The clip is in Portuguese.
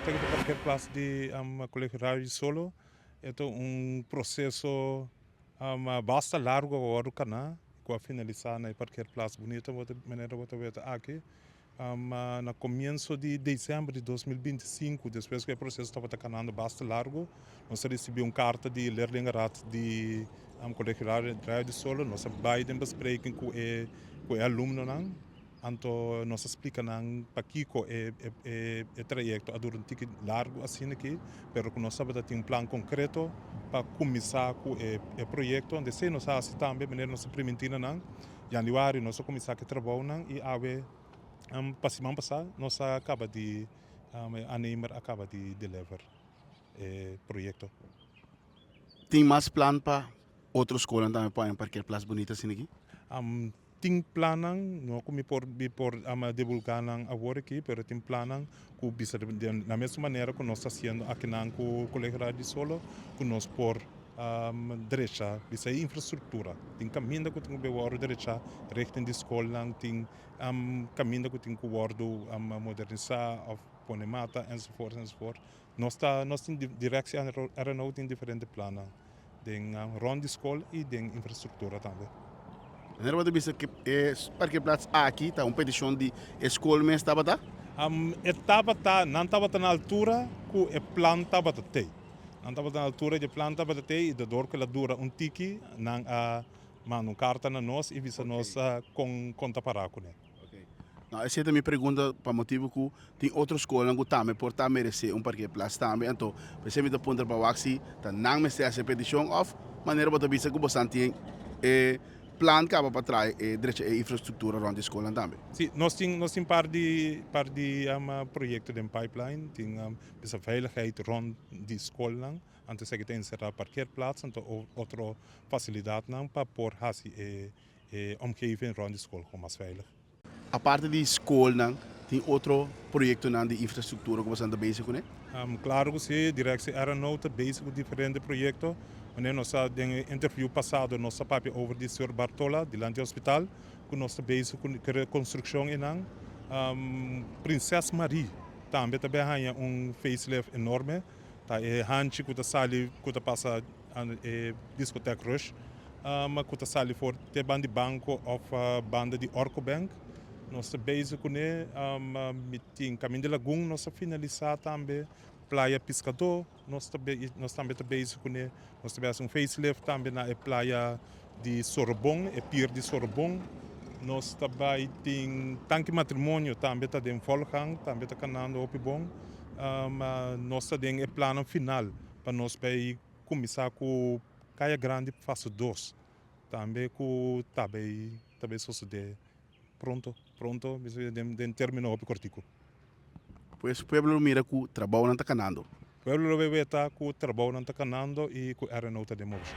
proyecto para qualquer classe de Colegio Rádio Solo. É processo basta largo agora com a finalizar na qualquer classe bonita, outra maneira outra vez aqui. No começo de dezembro de 2025, depois que o processo estava caminhando bastante largo, nós recebemos uma carta de leerlingenraad de Colegio Rádio Solo, nós beiden bespreken com o aluno, então nós explicamos para Kiko o trajeto durante um largo assim aqui, mas nós sabemos que tem plano concreto para começar com o projeto, onde se nós também, maneira nós implementamos, januário nós começamos a trabalhar e para semana passada, nós acaba de aannemer acaba de deliver projeto. Tem mais plano para outras escolas também para qualquer plaats bonita assim aqui? Tem planan, não como por divulgar agora aqui, mas tem planan que bisa da mesma maneira que nós estamos fazendo aqui na Colegio Rádio Solo, que nós por direita, bisa infraestrutura. Tem caminho que tem que ver direita, richting de escola, tem caminho que tem que ver modernizar, of poner mata, enzovoort, enzovoort. Nós temos direção aeronáutica em diferentes planos. Tem rond de escola e tem infraestrutura também. Wanneer we wisten que parkeerplaats aqui está petição de escola mesmo estava tá? Não estava na altura que o plano estava até. Não estava na altura de plano estava até e dor que ela dura tiki, não mano carta na nós e visa nós com conta para com ele. Não, essa é a minha pergunta para motivo que tem outras escolas que também por merecer parkeerplaats também. Então, você me dá ponto para o axi, tá não me essa petição of maneira para visa que você tem plan para trás e infraestrutura rond de escola também. Sim, nós temos par de projeto de pipeline, tem essa veiligheid rond de escola, antes que tem será parkeerplaats, então outra facilidade para pôr assim omgeving rond de escola como mais veilig. A parte de escola, tem outro projeto de infraestrutura que você está bezig com? Claro que sim, direção aeronáutica bezig com diferentes projetos. Wanneer nós em interview passado nós papi over de Sr. Bartola, de Lante Hospital, que nós estamos bezig com a construção em Princesa Marie. Também há facelift enorme. Tá hanchi que sali que passa discoteca Rush, mas que sali for te bandi banco of banda de Orcobank. Nós estamos bezig com meeting Caminho de Lagoon, nós finalizar também Praia Pescador, nós também bezig com nós temos facelift também na praia de Sorbonne, pier de Sorbonne. Nós também tem tanque matrimônio também está em Volgang, também está canando op bom. Nós temos o plano final para nós começar com Caia Grande fase 2. Também com também suceder pronto, de terminou o cortico. Pois o pueblo mira que o trabalho não está canando. O pueblo está com o trabalho não está canando e com a aeronáutica de motion.